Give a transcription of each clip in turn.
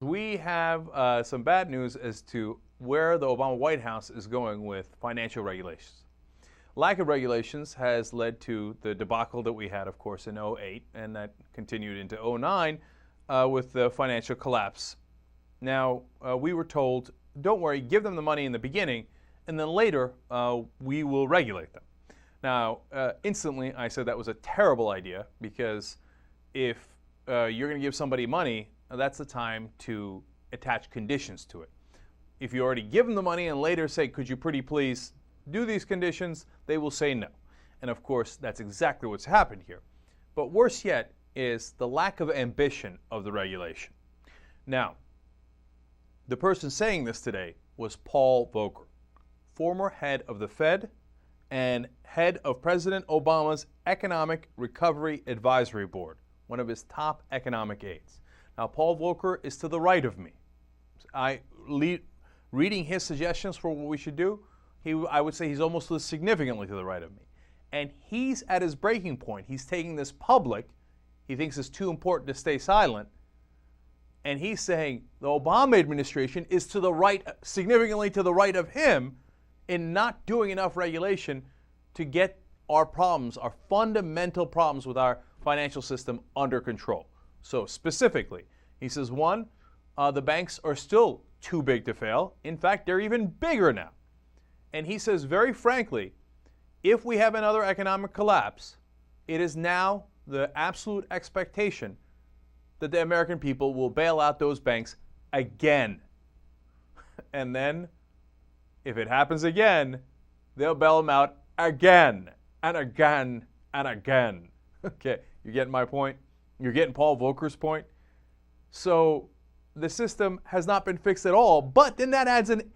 We have some bad news as to where the Obama White House is going with financial regulations. Lack of regulations has led to the debacle that we had, of course, in '08, and that continued into '09 with the financial collapse. Now, we were told, don't worry, give them the money in the beginning, and then later we will regulate them. Now, instantly, I said that was a terrible idea because if you're going to give somebody money, that's the time to attach conditions to it. If you already give them the money and later say, could you pretty please do these conditions, they will say no. And of course, that's exactly what's happened here. But worse yet is the lack of ambition of the regulation. Now, the person saying this today was Paul Volcker, former head of the Fed and head of President Obama's Economic Recovery Advisory Board, one of his top economic aides. Now, Paul Volcker is to the right of me. Reading his suggestions for what we should do, I would say he's almost significantly to the right of me. And he's at his breaking point. He's taking this public. He thinks it's too important to stay silent. And he's saying the Obama administration is to the right, significantly to the right of him, in not doing enough regulation to get our problems, our fundamental problems with our financial system under control. So specifically, he says, one, the banks are still too big to fail. In fact, they're even bigger now. And he says very frankly, if we have another economic collapse, it is now the absolute expectation that the American people will bail out those banks again. And then, if it happens again, they'll bail them out again and again and again. Okay, you getting my point? You're getting Paul Volcker's point? So the system has not been fixed at all, but then that adds an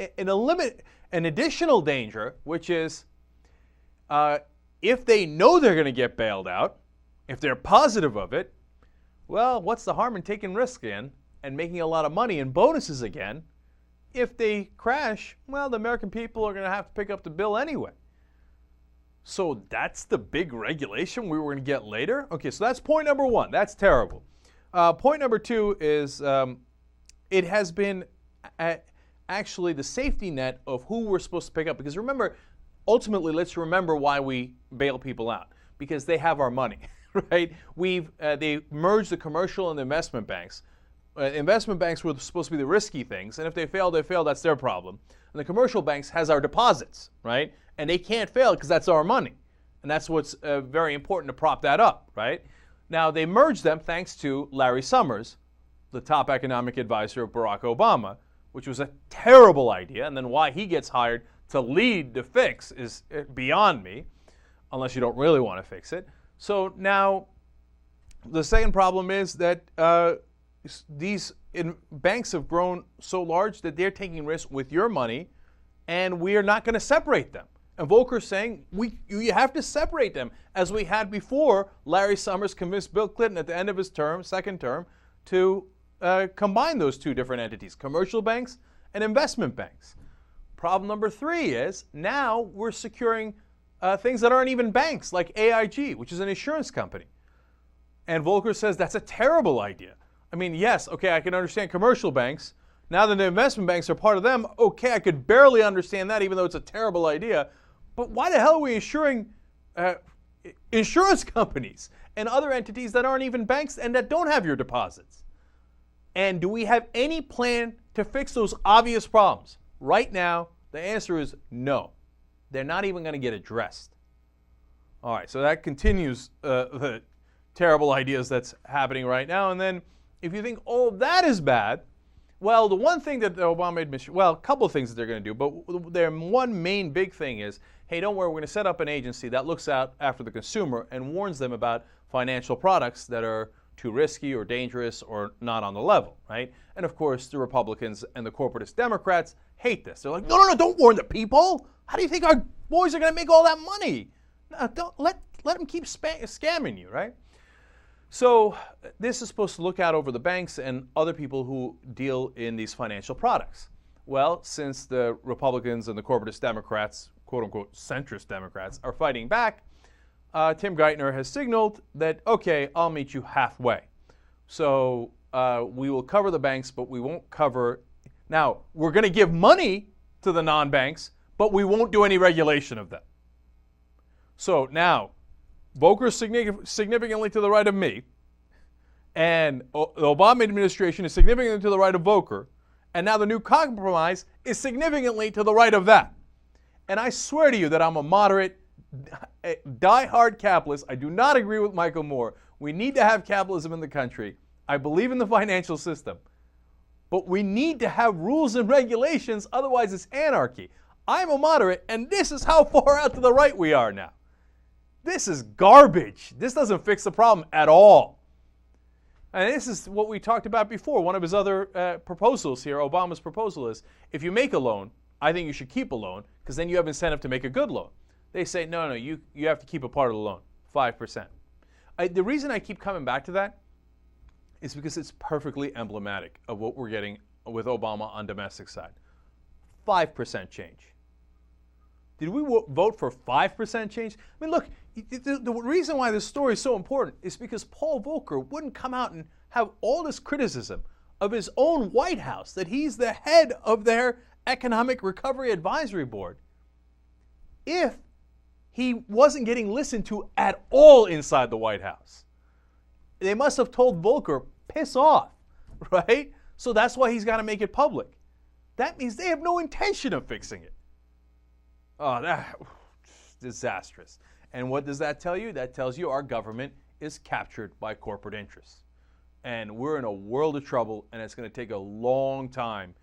additional danger, which is if they know they're going to get bailed out, if they're positive of it, well, what's the harm in taking risk in and making a lot of money in bonuses again? If they crash, well, the American people are going to have to pick up the bill anyway. So that's the big regulation we were going to get later? Okay, so that's point number one. That's terrible. Point number two is it has been actually the safety net of who we're supposed to pick up. Because remember, ultimately, let's remember why we bail people out. Because they have our money, right? They merged the commercial and the investment banks. Investment banks were supposed to be the risky things, and if they fail, that's their problem. And the commercial banks has our deposits, right? And they can't fail because that's our money. And that's what's very important to prop that up, right? Now, they merged them thanks to Larry Summers, the top economic advisor of Barack Obama, which was a terrible idea. And then why he gets hired to lead the fix is beyond me, unless you don't really want to fix it. So now, the second problem is that these banks have grown so large that they're taking risks with your money, and we are not going to separate them. And Volcker's saying you have to separate them, as we had before. Larry Summers convinced Bill Clinton at the end of his second term, to combine those two different entities, commercial banks and investment banks. Problem number three is now we're securing things that aren't even banks, like AIG, which is an insurance company. And Volcker says that's a terrible idea. I mean, yes, okay, I can understand commercial banks. Now that the investment banks are part of them, okay, I could barely understand that, even though it's a terrible idea. But why the hell are we insuring insurance companies and other entities that aren't even banks and that don't have your deposits? And do we have any plan to fix those obvious problems? Right now, the answer is no. They're not even going to get addressed. All right, so that continues the terrible ideas that's happening right now. And then if you think all of that is bad, well, the one thing that the Obama administration, well, a couple of things that they're going to do, but their one main big thing is, hey, don't worry, we're going to set up an agency that looks out after the consumer and warns them about financial products that are too risky or dangerous or not on the level, right? And of course, the Republicans and the corporatist Democrats hate this. They're like, no, don't warn the people. How do you think our boys are going to make all that money? No, don't let them keep scamming you, right? So this is supposed to look out over the banks and other people who deal in these financial products. Well, since the Republicans and the corporatist Democrats, quote-unquote centrist Democrats, are fighting back, Tim Geithner has signaled that, okay, I'll meet you halfway. So we will cover the banks, but we won't cover. Now, we're going to give money to the non-banks, but we won't do any regulation of them. So now, Volker's significantly to the right of me, and the Obama administration is significantly to the right of Volker, and now the new compromise is significantly to the right of that. And I swear to you that I'm a moderate, die-hard capitalist. I do not agree with Michael Moore. We need to have capitalism in the country. I believe in the financial system. But we need to have rules and regulations, otherwise it's anarchy. I'm a moderate, and this is how far out to the right we are now. This is garbage. This doesn't fix the problem at all. And this is what we talked about before. One of his other proposals here, Obama's proposal is, if you make a loan, I think you should keep a loan, because then you have incentive to make a good loan. They say, no, you have to keep a part of the loan, 5%. The reason I keep coming back to that is because it's perfectly emblematic of what we're getting with Obama on domestic side. 5% change. Did we vote for 5% change? I mean, look, the reason why this story is so important is because Paul Volcker wouldn't come out and have all this criticism of his own White House, that he's the head of their Economic Recovery Advisory Board, if he wasn't getting listened to at all inside the White House. They must have told Volcker, piss off, right? So that's why he's got to make it public. That means they have no intention of fixing it. Oh, that's disastrous. And what does that tell you? That tells you our government is captured by corporate interests. And we're in a world of trouble, and it's going to take a long time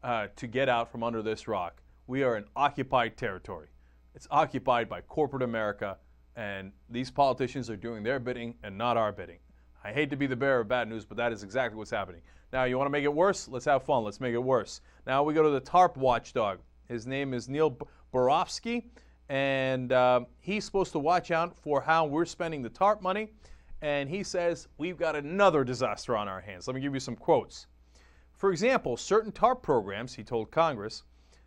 to get out from under this rock. We are in occupied territory. It's occupied by corporate America, and these politicians are doing their bidding and not our bidding. I hate to be the bearer of bad news, but that is exactly what's happening. Now, you want to make it worse? Let's have fun. Let's make it worse. Now we go to the TARP watchdog. His name is Neil Barofsky, and he's supposed to watch out for how we're spending the TARP money. And he says, we've got another disaster on our hands. Let me give you some quotes. For example, certain TARP programs, he told Congress,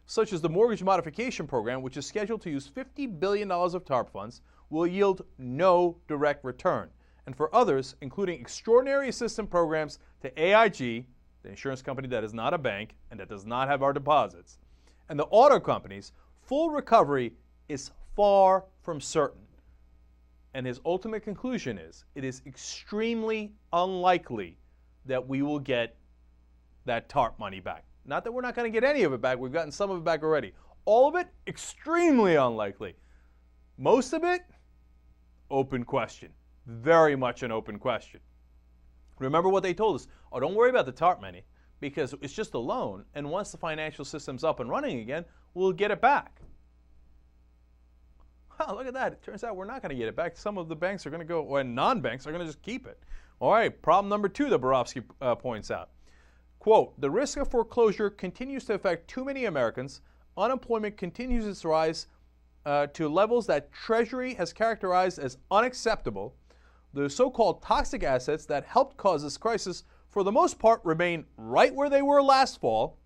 such as the Mortgage Modification Program, which is scheduled to use $50 billion of TARP funds, will yield no direct return. And for others, including extraordinary assistance programs to AIG, the insurance company that is not a bank and that does not have our deposits, and the auto companies, full recovery is far from certain. And his ultimate conclusion is, it is extremely unlikely that we will get that TARP money back. Not that we're not going to get any of it back. We've gotten some of it back already. All of it, extremely unlikely. Most of it, open question. Very much an open question. Remember what they told us. Oh, don't worry about the TARP money, because it's just a loan, and once the financial system's up and running again, we'll get it back. Wow, look at that. It turns out we're not going to get it back. Some of the banks are going to go, and non-banks are going to just keep it. All right, problem number 2 that Borofsky points out. Quote, the risk of foreclosure continues to affect too many Americans. Unemployment continues its rise to levels that Treasury has characterized as unacceptable. The so-called toxic assets that helped cause this crisis, for the most part, remain right where they were last fall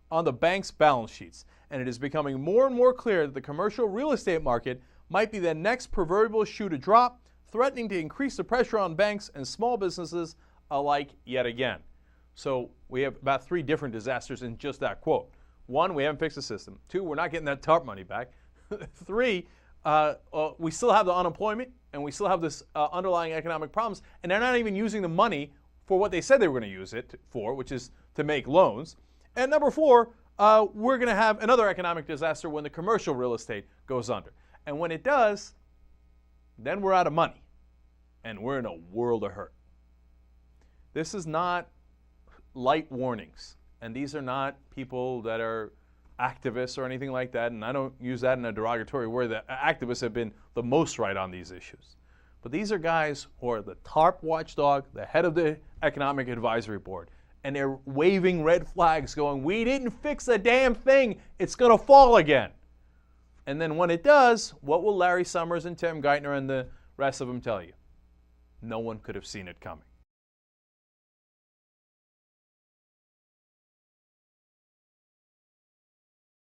on the bank's balance sheets. And it is becoming more and more clear that the commercial real estate market might be the next proverbial shoe to drop, threatening to increase the pressure on banks and small businesses alike yet again. So we have about 3 different disasters in just that quote. 1, we haven't fixed the system. 2, we're not getting that TARP money back. 3, we still have the unemployment, and we still have this underlying economic problems, and they're not even using the money for what they said they were going to use it for, which is to make loans. And number 4, we're going to have another economic disaster when the commercial real estate goes under. And when it does, then we're out of money, and we're in a world of hurt. This is not light warnings, and these are not people that are activists or anything like that, and I don't use that in a derogatory word. That activists have been the most right on these issues. But these are guys who are the TARP watchdog, the head of the Economic Advisory Board, and they're waving red flags going, we didn't fix a damn thing, it's going to fall again. And then when it does, what will Larry Summers and Tim Geithner and the rest of them tell you? No one could have seen it coming.